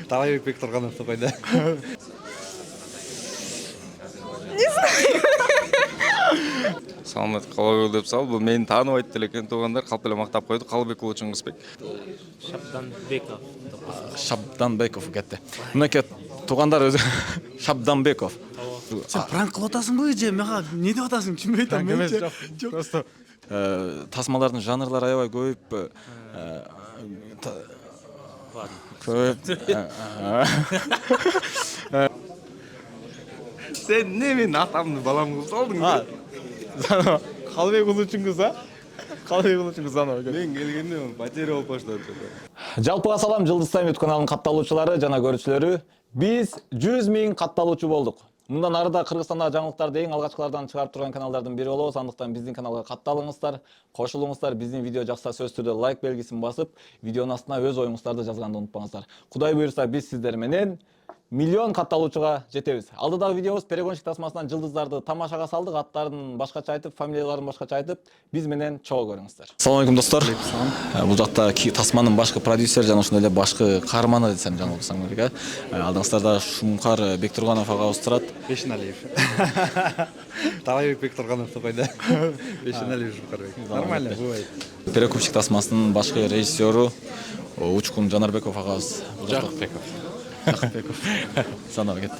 Талайбек Бектурганов қойды. Саламат Қалабек деп сал, бұл мені танымайды екен туғандар, қалып еле мақтап қойды. Қалыбекұлы Чыңғысбек. Шабданбеков кетті. Мынакет туғандар өзі Шабданбеков. Сен пранк қылып атасың ғой, же маған не деп атасың түсінбей Пранк емес, жоқ. Просто тасмалардың жанрлары аябай көбейіп Сен не мен атамды балам қылып салдың? Қалыбекұлы Чыңғыс, Қалыбекұлы Чыңғыс анау. Мен келгенде потеря болып баштады. Жалпыға салам, Жылдыз Саммит каналының катталуучулары жана көрүүчүлөрү. Биз 100 000 катталуучу болдук. Мындан арыда Кыргызстандагы жаңылыктарды эң алгачкылардан чыгарып турган каналдардын бири болобуз. Андыктан биздин каналга катталыңыздар, кошулуңуздар. Биздин видео жакса сөзсүз түрдө лайк белгисин басып, видеонун астына өз оюңуздарды жазганды унутпаңыздар. Кудай буйрса биз сиздер менен миллион катталуучуга жетебиз. Алдыдагы видеобуз перегонщик тасмасынан жылдыздарды тамашага салдык, аттарын башкача айтып, фамилияларын башкача айтып, биз менен чогуу көрүңүздөр. Assalamu алейкум достор. Бул жакта тасманын башкы продюсер жана ошондой эле башкы каарманы десем жаңылыксам керек. Алдыңыздарда Шумкар Бектурганов агабыз турат. Бешеналиев. Талайбек Бектурганов қойды. Бешеналиев Шукарбек. Нормально, бывает. Перекупщик тасмасынын башкы режиссеру Учкун Жанарбеков агабыз. Жақыпбеков. Санап кетти.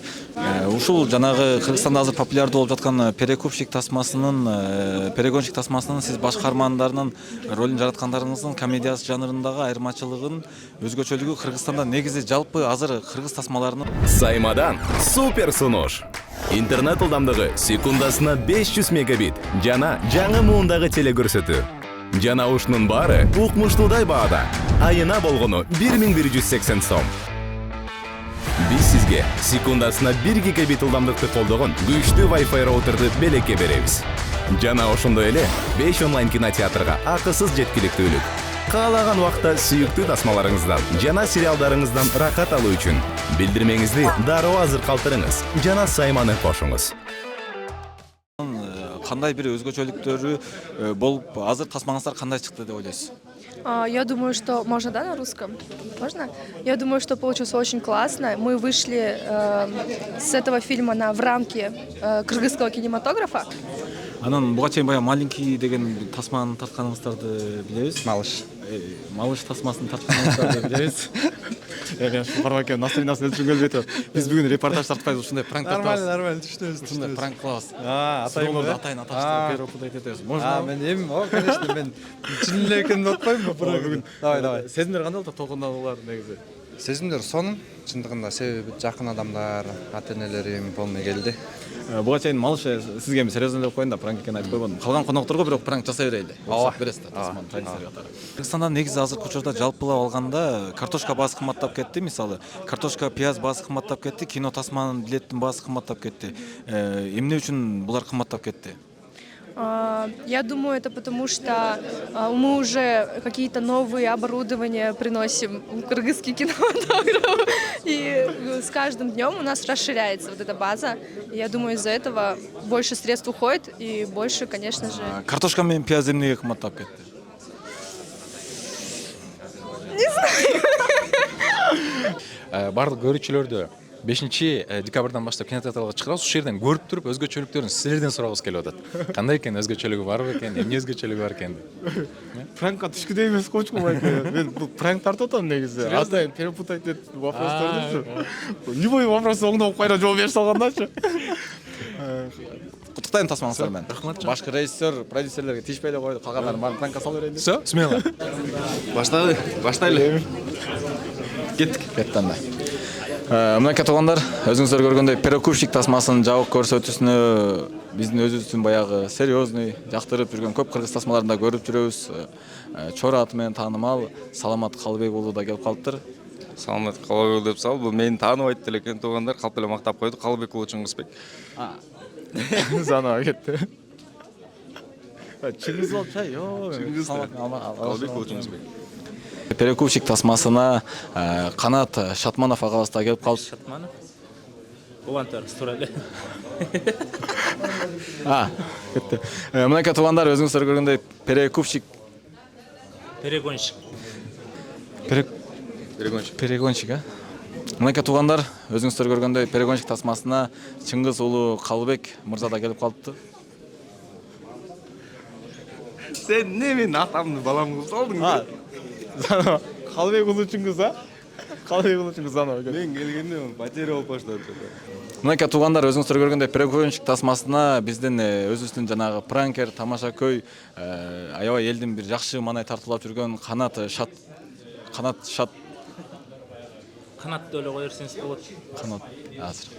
Ушул жанагы Кыргызстанда азыр популярдуу болуп жаткан перекупщик тасмасынын, перегонщик тасмасынын сиз баш каармандарынын ролун жараткандарыңыздын комедиясы жанрындагы айырмачылыгын, өзгөчөлүгү Кыргызстанда негизи жалпы азыр кыргыз тасмаларынын Саймадан супер сунуш. Интернет ылдамдыгы секундасына 500 мегабит жана жаңы муундагы телекөрсөтүү. Жана ушунун баары укмуштуудай баада. Айына болгону 1180 сом. Биз сизге секундасына 1 гигабит ылдамдыкты колдогон күчтүү Wi-Fi роутерди белекке беребиз. Жана ошондой эле 5 онлайн кинотеатрга акысыз жеткиликтүүлүк. Каалаган убакта сүйүктүү тасмаларыңыздан жана сериалдарыңыздан рахат алуу үчүн билдирмеңизди дароо азыр калтырыңыз жана сайманы кошуңуз. Кандай бир өзгөчөлүктөрү болуп, азыр тасмаңыздар кандай чыкты деп ойлойсуз? Я думаю, что... Можно, да, на русском? Можно? Я думаю, что получилось очень классно. Мы вышли с этого фильма в рамки кыргызского кинематографа. Анан буга чейин баягы маленький деген тасманы тартканыңыздарды билебиз. Малыш тасмасын тартканыңыздарды билебиз. Эми Шухарбек настроениясын өлчөнгөн бетип, биз бүгүн репортаж тартпайбыз, ушундай пранк тартабыз. Нормально, түшүнөбүз. Ушундай пранк кылабыз. Атайын аташтырып перепутать этебиз. Можно? Мен эми, конечно, мен чын эле экенин деп атпаймынбы бүгүн. Давай. Сезимдер кандай болду толкундагылар негизи? Сезимдер сонун, чындыгында себеби жакын адамдар, ата-энелерим болмой келди. Буга чейин Малыш сизге эми серьезно деп коеюн да, пранк экенин айтып койбодум. Калган конокторго бирок пранк жасай берели. Уруксат бересиз да, тасман продюсер катары. Кыргызстанда негизи азыркы учурда жалпылап алганда картошка баасы кымбаттап кетти, мисалы. Картошка, пияз баасы кымбаттап кетти, кино тасманын билеттин баасы кымбаттап кетти. Эмне үчүн булар кымбаттап кетти? Я думаю, это потому что мы уже какие-то новые оборудования приносим в кыргызский кинематограф. И с каждым днем у нас расширяется вот эта база. И я думаю, из-за этого больше средств уходит и больше, конечно же... Картошка менен пияз эмнеге кымбаттап кетти? Не знаю. Барлық көрүүчүлөрдү 5-декабрдан баштап кинотеатрга чыгарабыз. Ушул жерден көрүп туруп өзгөчөлүктөрүн силерден сурагыбыз келип атат. Кандай экен, өзгөчөлүгү барбы экен, эмне өзгөчөлүгү бар экен деп. Пранкка түшкүдөй эмес коечку байке. Мен бул пранк тартып атам негизи. Атайын перепутать этип вопростарды. Любой вопросу оңдоп кайра жооп бере салгандачы. Куттуктайм тасмаңыздар менен. Башкы режиссер, продюсерлерге тийишпей эле койду. Калгандарын баарын пранкка салып берейин деп. Всё, смело. Баштайлы. Кетти анда. Мынакей туугандар, өзүңүздөр көргөндөй перекупщик тасмасынын жабык көрсөтүүсүнө биздин өзүбүздүн баягы серьезный, жактырып жүргөн көп кыргыз тасмаларында көрүп жүрөбүз. Чора аты менен таанымал Саламат Қалыбек уулу да келип калыптыр. Саламат Қалыбек деп сал, бұл мені танымайды экен туғандар, қалып эле мактап койду. Қалыбекұлы Чыңгысбек. Занова кетти. Чыңгыз болчу, жок. Қалыбекұлы Чыңгысбек. Перекупщик тасмасына Канат Шатманов агабыз да келип калды. Шатманов? Улантар, Стурале. Кетти. Мынакей туугандар, өзүңүздөр көргөндөй перекупщик. Перегонщик. Перегонщик, а? Мынакей туугандар, өзүңүздөр көргөндөй перегонщик тасмасына Чыңгыз уулу Калыбек мырза да келип калыпты. Сен не менин атамды балам кылып салдың? Калыбек уулу Чыңгыз, а? Калыбек уулу Чыңгыз ана. Мен келгенде потеря болуп баштады. Мынакей туугандар, өзүңүздөр көргөндөй перегонщик тасмасына биздин өзүбүздүн жанагы пранкер, тамаша көй, аябай элдин бир жакшы маанай тартуулап жүргөн Канат Шат Канатты эле кое берсеңиз болот. Канат азыр.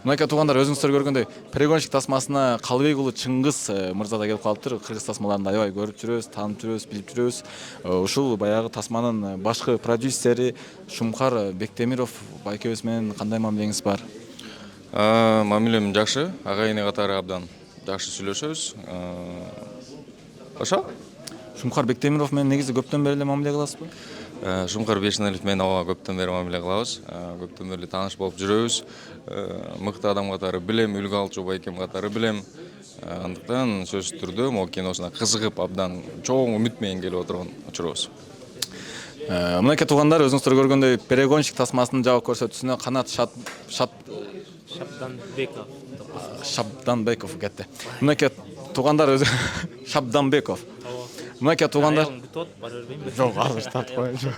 Мынакей туугандар, өзүңүздөр көргөндөй перегонщик тасмасына Калыбек уулу Чыңгыз мырза да келип калыптыр. Кыргыз тасмаларында аябай көрүп жүрөбүз, таанып жүрөбүз, билип жүрөбүз. Ушул баягы тасманын башкы продюсери Шумкар Бектемиров байкебиз менен кандай мамилеңиз бар? Мамилем жакшы, агайыны катары абдан жакшы сүйлөшөбүз. Ошо? Шумкар Бектемиров менен негизи көптөн бери эле мамиле кыласызбы? Шумкар Бешеналиев менен ооба көптөн бери мамиле кылабыз. Көптөн бери тааныш болуп жүрөбүз. Мыкты адам катары билем, үлгү алчу байкем катары билем. Андыктан сөзсүз түрдө могу киносуна кызыгып абдан чоң үмүт менен келип отурган учурубуз. Мынакей туугандар, өзүңүздөр көргөндөй перегонщик тасмасынын жабык көрсөтүүсүнө Канат Шабданбеков кетти. Мынакей туугандар өзү Шабданбеков. Мынакей туугандар. Жок, азыр тартып коеюнчу.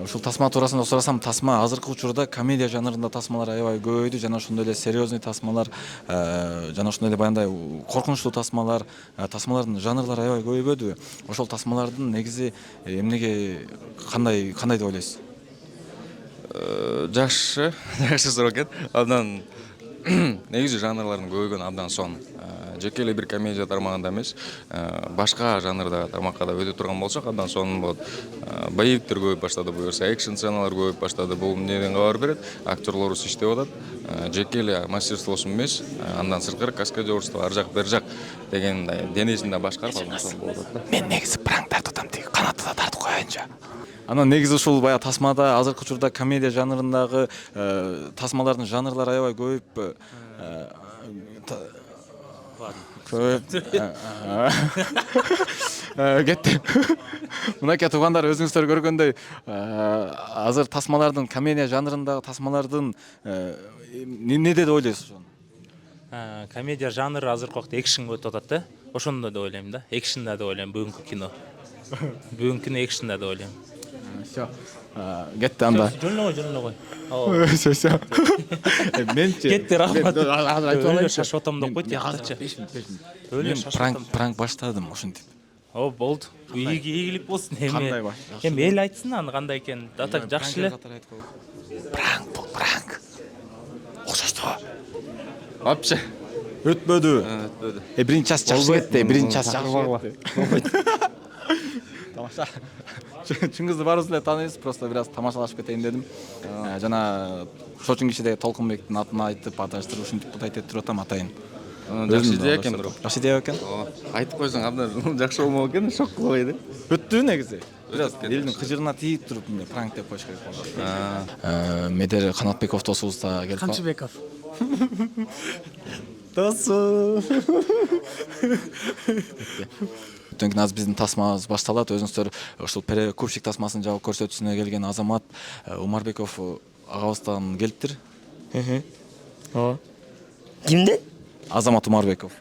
Ушул тасма туурасында сурасам, тасма азыркы учурда комедия жанрында тасмалар аябай көбөйдү, жана ошондой эле серьезный тасмалар, жана ошондой эле баягындай коркунучтуу тасмалар, тасмалардын жанрлары аябай көбөйбөдүбү? Ошол тасмалардын негизи эмнеге кандай деп ойлойсуз? Жакшы суроо экен. Абдан негизи жанрлардын көбөйгөнү абдан сонун. Жеке эле бир комедия тармагында эмес, башка жанрда тармакка да өтө турган болсок абдан сонун болот. Боевиктер көбөйүп баштады, буюрса экшн сценалар көбөйүп баштады. Бул эмнеден кабар берет? Актерлорубуз иштеп атат. Жеке эле мастерствосу эмес, андан сырткары каскадерство, ар жак бер жак деген денесинде башкарып абдан сонун болот да. Мен негизи пранк тартып атам, тиги канатты да тартып коеюнчу. Анан негизи ушул баягы тасмада азыркы учурда комедия жанрындагы тасмалардын жанрлары аябай көбөйүп кетти. Мынакей туугандар, өзүңүздөр көргөндөй азыр тасмалардын комедия жанрындагы тасмалардын эмне деп ойлойсуз? Комедия жанры азыркы убакта экшенге өтүп атат да. Ошондой деп ойлойм да. Экшен да деп ойлойм бүгүнкү кино. Бүгүнкү экшен да деп ойлойм. Всё. Кетти анда. Жөнлөгөй. Всё. Менчи. Кетти, рахмат. Азыр айтып алайынчы. Шашып атам деп койду. Азырчы. Өлө шашып. Пранк баштадым ошентип. О, болду. Ийгилик болсун эми. Кандай баш? Эми эл айтсын аны кандай экенин. Так жакшы эле. Пранк бул, пранк. Окшошту. Вообще Өтпөдү. Биринчи час жакшы кетти, биринчи час жакшы кетти. Тамаша. Чыңгызды баарыбыз эле тааныйбыз, просто бир аз тамашалашып кетейин дедим. Жана Шочун кишиде Толкунбектин атын айтып, аташтырып ушинтип айтып туруп атам, атайын. Жакшы идея экен, бирок. Жакшы идея экен. Айтып койсоң абдан жакшы болмок экен, шок кылбай да. Өттү негизи. Бир аз элдин кыжырына тийип туруп пранк деп коюш керек болду. Медер Канатбеков досубуз да келип калды. Камчыбеков. Досу. Өтөн күнү азыр биздин тасмабыз башталат. Өзүңүздөр ушул кубшик тасмасынын жабык көрсөтүүсүнө келген Азамат Умарбеков агабыздан келиптир. Ооба. Кимде? Азамат Умарбеков.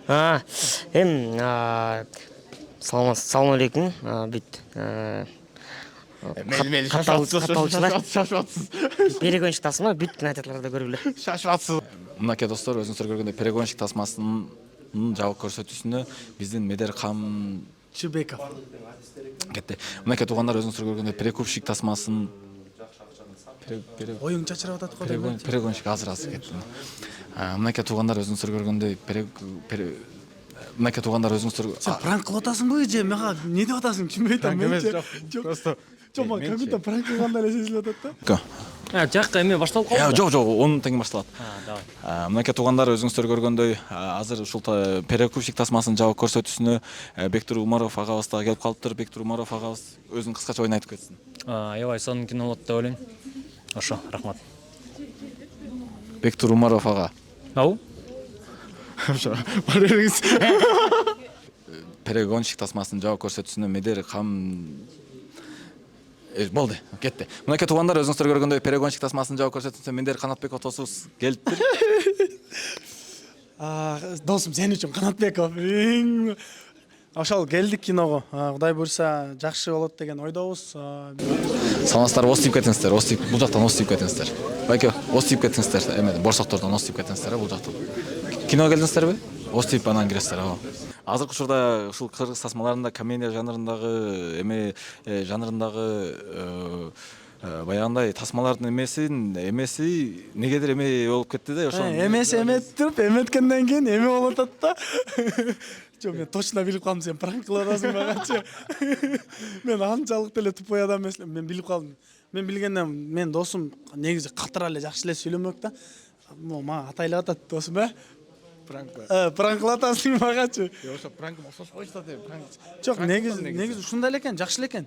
Салам алейкум. Бүт. Шашып перегонщик тасма бүт кинотеатрларда көрүлө. Шашып. Мынакей достор, өзүңүздөр көргөндөй перегонщик тасмасынын жабык көрсөтүүсүнө биздин Медер Чыбеков кетти. Мынакей туугандар, өзүңүздөр көргөндөй перекупщик тасмасынын оюң чачырап атат го. Перегонщик азыр кетти. Мынакей туугандар, өзүңүздөр көргөндөй мынакей туугандар, өзүңүздөр Сен пранк кылып атасыңбы же мага не деп атасың түшүнбөй атам. Жок, просто чома как-то пранк кылгандай эле сезилип атат да. Жакка эме башталып калды. Жок, онун тең башталат. Давай. Мынакей туугандар, өзүңүздөр көргөндөй азыр ушул перекупщик тасмасынын жабык көрсөтүүсүнө Бектур Умаров агабыз да келип калыптыр. Бектур Умаров агабыз өзүнүн кыскача ойун айтып кетсин. Аябай сонун кино болот деп ойлойм. Ошо, рахмат. Бектур Умаров ага. Ау? Ошо, бар бериңиз. Перегонщик тасмасынын жабык көрсөтүүсүнө Медер Болду, кетти. Мынакей туугандар, өзүңүздөр көргөндөй перегонщик тасмасын жабып көрсөтүнсө, мендер Канатбеков досубуз келиптир. Досым, сен үчүн Канатбеков. Ошол келдик киного. Кудай буйрса, жакшы болот деген ойдобуз. Саламатсыздар, оз тийип кетиңиздер, оз тийип, бул жактан оз тийип кетиңиздер. Байке, оз тийип кетиңиздер, эме, борсоктордон оз тийип кетиңиздер, бул жактан. Киного келдиңиздерби? Оз тийип анан киресиздер, Азыркы учурда ушул кыргыз тасмаларында комедия жанрындагы баягындай тасмалардын эмеси негедир эме болуп кетти да, ошо. Эмес эметип, эметкенден кийин эме болуп атат да. Жо, мен точно билип калдым, сен пранк кылып атасың багачы. Мен анчалык деле тупой адам эмес, мен билип калдым. Мен билгенден мен досум негизи катыра эле жакшы эле сүйлөмөк да. Мага атайлап атат досум, Пранк. Пранк кылып атасың багачы. Ошо пранкым окшош койчу да, пранк. Жок, негизи ушундай экен, жакшы эле экен.